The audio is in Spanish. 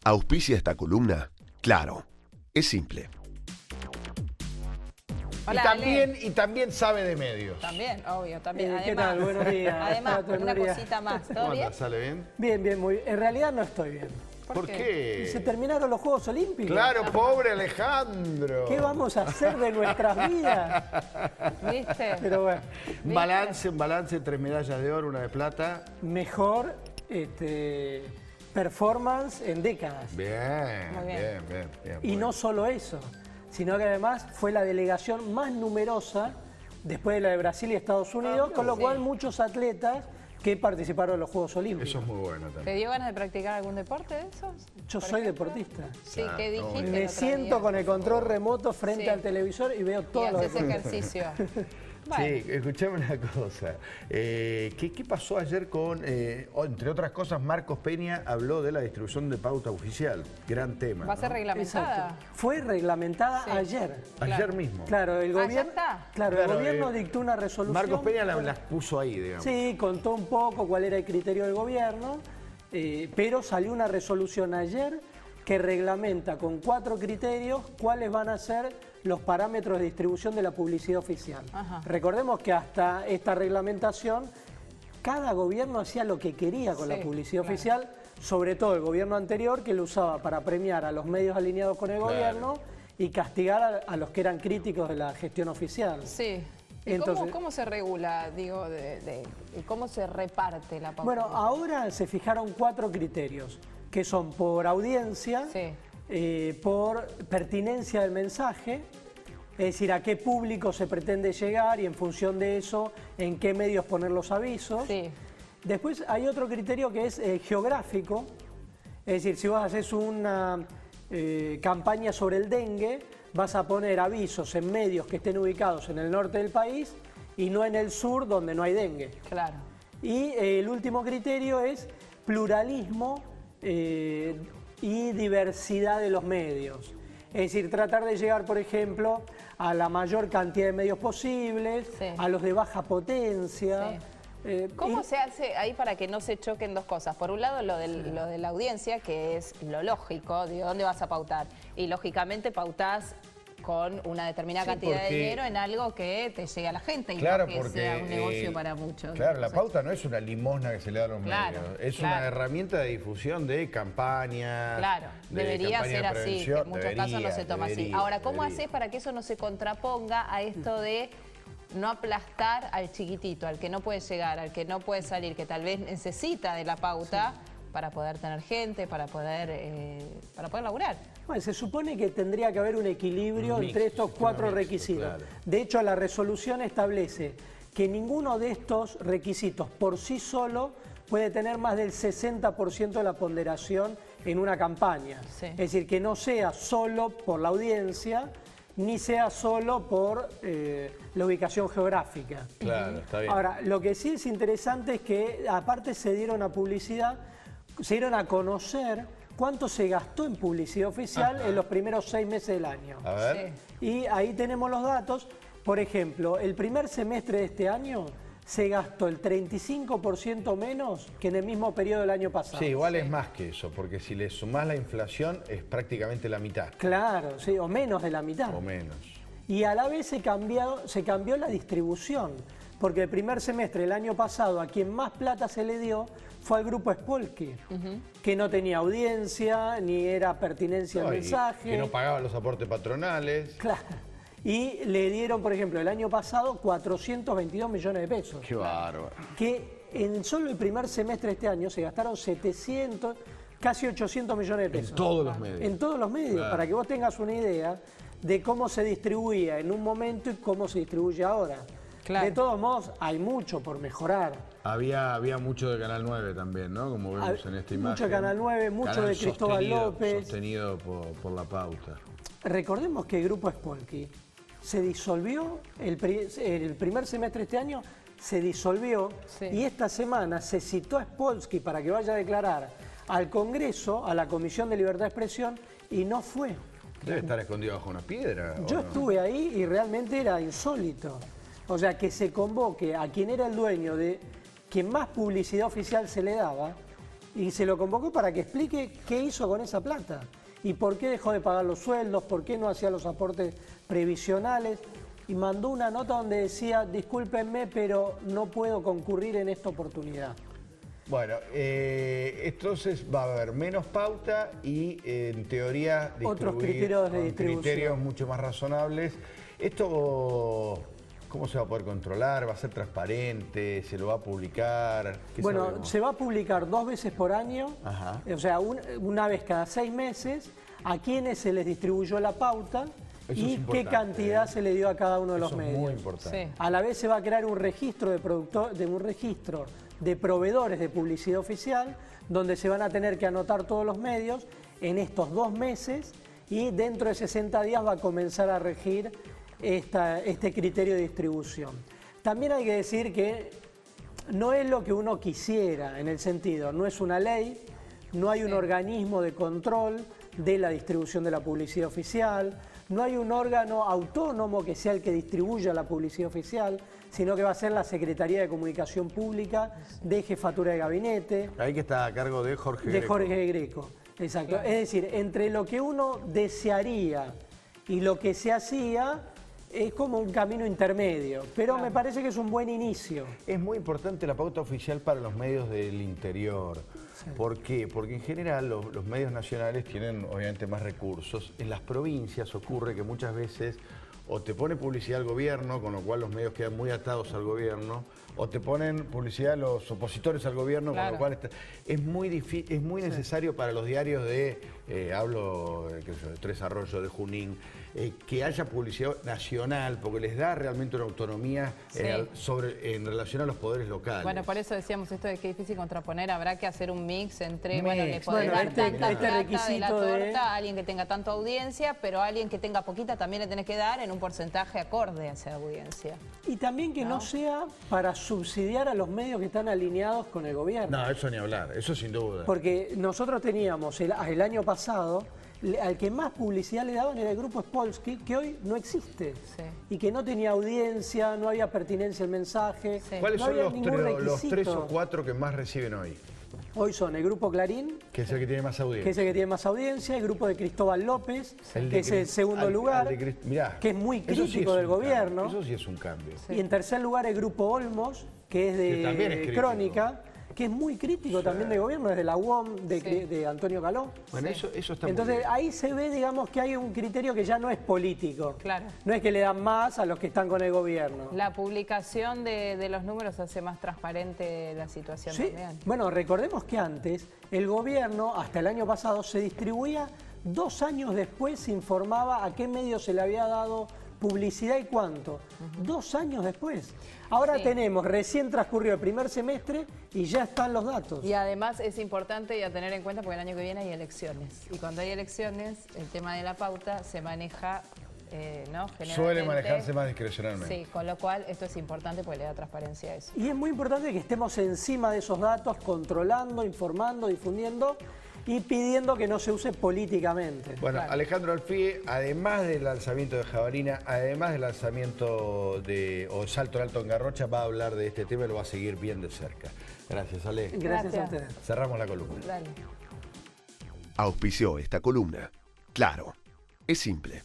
¿Auspicia esta columna? Claro, es simple. Hola, y también sabe de medios. También, obvio, también. Además, ¿qué tal? Buenos días. Además, Buenos una días. cosita más. ¿Todo ¿Cómo bien? anda? ¿Sale bien? Bien, bien, muy bien. En realidad no estoy bien. ¿Por qué? Y se terminaron los Juegos Olímpicos. Claro, pobre Alejandro. ¿Qué vamos a hacer de nuestras vidas? ¿Viste? Pero bueno, Un balance, 3 medallas de oro, 1 de plata. mejor performance en décadas. Bien, Muy bien. bien. Y no solo eso, sino que además fue la delegación más numerosa después de la de Brasil y Estados Unidos, con lo cual muchos atletas que participaron en los Juegos Olímpicos. Eso es muy bueno ¿Te también. dio ganas de practicar algún deporte de esos? Yo por soy ejemplo? deportista. Sí, Ah, ¿qué dijiste? el Me otro siento día? con el control remoto frente Sí. al televisor y veo Y todos los haces deportes. ejercicio. Bueno, Sí, escuchame una cosa. ¿Qué pasó ayer con, entre otras cosas, Marcos Peña habló de la distribución de pauta oficial? Gran tema. va a ser ¿no? reglamentada. Exacto. Fue reglamentada Sí. ayer. Ayer mismo. Claro, el Ah, ¿ya gobierno, está? claro, Claro, el gobierno dictó una resolución. Marcos Peña las puso ahí, digamos. Sí, contó un poco cuál era el criterio del gobierno, pero salió una resolución ayer que reglamenta con 4 criterios cuáles van a ser los parámetros de distribución de la publicidad oficial. Ajá. Recordemos que hasta esta reglamentación cada gobierno hacía lo que quería con la Sí, publicidad claro. oficial, sobre todo el gobierno anterior que lo usaba para premiar a los medios alineados con el gobierno y castigar a los que eran críticos de la gestión oficial. Sí. ¿Y Entonces- cómo se regula, digo, cómo se reparte la pauta? Bueno, ahora se fijaron 4 criterios, que son por audiencia, Sí. por pertinencia del mensaje, es decir, a qué público se pretende llegar y en función de eso, en qué medios poner los avisos. Sí. Después hay otro criterio que es geográfico, es decir, si vos haces una campaña sobre el dengue, vas a poner avisos en medios que estén ubicados en el norte del país y no en el sur donde no hay dengue. Claro. Y el último criterio es pluralismo y diversidad de los medios. Es decir, tratar de llegar, por ejemplo, a la mayor cantidad de medios posibles, Sí. a los de baja potencia. Sí. ¿Cómo y- se hace ahí para que no se choquen dos cosas? Por un lado, lo de la audiencia, que es lo lógico, digo, ¿dónde vas a pautar? Y lógicamente pautás con una determinada Sí, cantidad de porque- dinero en algo que te llegue a la gente y Claro, no que porque sea un negocio para muchos. Claro, la O sea, pauta no es una limosna que se le da a los Claro, medios, es claro. una herramienta de difusión de campañas. Claro, de debería campaña ser de así, que prevención. en muchos casos no se toma así. Debería, Ahora, ¿cómo debería. haces para que eso no se contraponga a esto de no aplastar al chiquitito, al que no puede llegar, al que no puede salir, que tal vez necesita de la pauta para poder tener gente, para poder laburar? Bueno, se supone que tendría que haber un equilibrio Un mix, entre estos sistema 4 mixto, requisitos. claro. De hecho, la resolución establece que ninguno de estos requisitos por sí solo puede tener más del 60% de la ponderación en una campaña. Sí. Es decir, que no sea solo por la audiencia, ni sea solo por la ubicación geográfica. Claro, está bien. Ahora, lo que sí es interesante es que aparte se dieron a publicidad, se dieron a conocer cuánto se gastó en publicidad oficial en los primeros 6 meses del año. A ver. Sí. Y ahí tenemos los datos. Por ejemplo, el primer semestre de este año se gastó el 35% menos que en el mismo periodo del año pasado. Sí, igual es más que eso, porque si le sumás la inflación es prácticamente la mitad, Claro, sí, o menos de la mitad. o menos. Y a la vez se cambió la distribución, porque el primer semestre del año pasado a quien más plata se le dio fue al grupo Spolky, que no tenía audiencia, ni era pertinencia No, al y mensaje. que no pagaba los aportes patronales. Claro. Y le dieron, por ejemplo, el año pasado 422 millones de pesos. Qué bárbaro. Que en solo el primer semestre de este año se gastaron 700, casi 800 millones de pesos. En todos los medios. En todos los medios, Claro. para que vos tengas una idea de cómo se distribuía en un momento y cómo se distribuye ahora. Claro. De todos modos, hay mucho por mejorar. Había mucho de Canal 9 también, ¿no? Como vemos en esta imagen. Mucho de Canal 9, mucho Canal de Cristóbal sostenido- López. Sostenido por la pauta. Recordemos que el grupo Spolky se disolvió, el primer semestre de este año se disolvió Sí. y esta semana se citó a Spolsky para que vaya a declarar al Congreso, a la Comisión de Libertad de Expresión, y no fue. Debe estar escondido bajo una piedra. ¿o Yo no? estuve ahí y realmente era insólito. O sea, que se convoque a quien era el dueño de quien más publicidad oficial se le daba y se lo convocó para que explique qué hizo con esa plata y por qué dejó de pagar los sueldos, por qué no hacía los aportes previsionales. Y mandó una nota donde decía, discúlpenme, pero no puedo concurrir en esta oportunidad. Bueno, entonces va a haber menos pauta y en teoría otros criterios de distribución. Criterios mucho más razonables. Esto, ¿cómo se va a poder controlar? ¿Va a ser transparente? ¿Se lo va a publicar? Bueno, sabemos? se va a publicar 2 veces por año, Ajá. o sea, una vez cada 6 meses, a quienes se les distribuyó la pauta Eso y es qué importante, cantidad se le dio a cada uno de los Eso es medios. muy importante. Sí. A la vez se va a crear un registro de proveedores de publicidad oficial, donde se van a tener que anotar todos los medios en estos 2 meses y dentro de 60 días va a comenzar a regir este criterio de distribución. También hay que decir que no es lo que uno quisiera, en el sentido, no es una ley, no hay un organismo de control de la distribución de la publicidad oficial, no hay un órgano autónomo que sea el que distribuya la publicidad oficial, sino que va a ser la Secretaría de Comunicación Pública de Jefatura de Gabinete. Ahí que está a cargo de Jorge De Greco. Jorge Greco, exacto. Es decir, entre lo que uno desearía y lo que se hacía, es como un camino intermedio, pero me parece que es un buen inicio. Es muy importante la pauta oficial para los medios del interior. Sí. ¿Por qué? Porque en general los medios nacionales tienen obviamente más recursos. En las provincias ocurre que muchas veces o te pone publicidad al gobierno, con lo cual los medios quedan muy atados al gobierno, o te ponen publicidad los opositores al gobierno, Claro. con lo cual es muy necesario para los diarios de, hablo de 3 Arroyos, de Junín, que haya publicidad nacional, porque les da realmente una autonomía Sí. en relación a los poderes locales. Bueno, por eso decíamos esto de que es difícil contraponer, habrá que hacer un mix entre, Mix. bueno, le podés Bueno, dar este tanta plata de la requisito torta de- a alguien que tenga tanta audiencia, pero a alguien que tenga poquita también le tenés que dar en un porcentaje acorde a esa audiencia. Y también que no sea para subsidiar a los medios que están alineados con el gobierno. No, eso ni hablar, eso sin duda. Porque nosotros teníamos el año pasado, al que más publicidad le daban era el grupo Spolsky, que hoy no existe. Sí. Y que no tenía audiencia, no había pertinencia al mensaje, Sí. ¿Cuáles no son había los ningún 3 requisito. o 4 que más reciben hoy? Hoy son el grupo Clarín, Que es el que tiene más audiencia. que es el que tiene más audiencia, el grupo de Cristóbal López, que es el segundo al lugar, de mirá, que es muy eso sí crítico es del un cambio, gobierno. Eso sí es un cambio. Y en tercer lugar el grupo Olmos, que es Que también es de crítico. Crónica, que es muy crítico también del gobierno, desde la UOM, de, Sí. de Antonio Caló. Bueno, eso está Entonces muy bien. ahí se ve, digamos, que hay un criterio que ya no es político. Claro. No es que le dan más a los que están con el gobierno. La publicación de los números hace más transparente la situación Sí. también. Bueno, recordemos que antes el gobierno, hasta el año pasado, se distribuía 2 años después, se informaba a qué medio se le había dado publicidad y cuánto. 2 años después. Ahora Sí. tenemos, recién transcurrió el primer semestre y ya están los datos. Y además es importante y a tener en cuenta porque el año que viene hay elecciones. Y cuando hay elecciones, el tema de la pauta se maneja, ¿no? Suele Generalmente. manejarse más discrecionalmente. Sí, con lo cual esto es importante porque le da transparencia a eso. Y es muy importante que estemos encima de esos datos, controlando, informando, difundiendo y pidiendo que no se use políticamente. Bueno, Claro. Alejandro Alfie, además del lanzamiento de Jabalina, además del lanzamiento o Salto al Alto en Garrocha, va a hablar de este tema y lo va a seguir bien de cerca. Gracias, Ale. Gracias a Gracias. ustedes. Cerramos la columna. Dale. Auspició esta columna. Claro, es simple.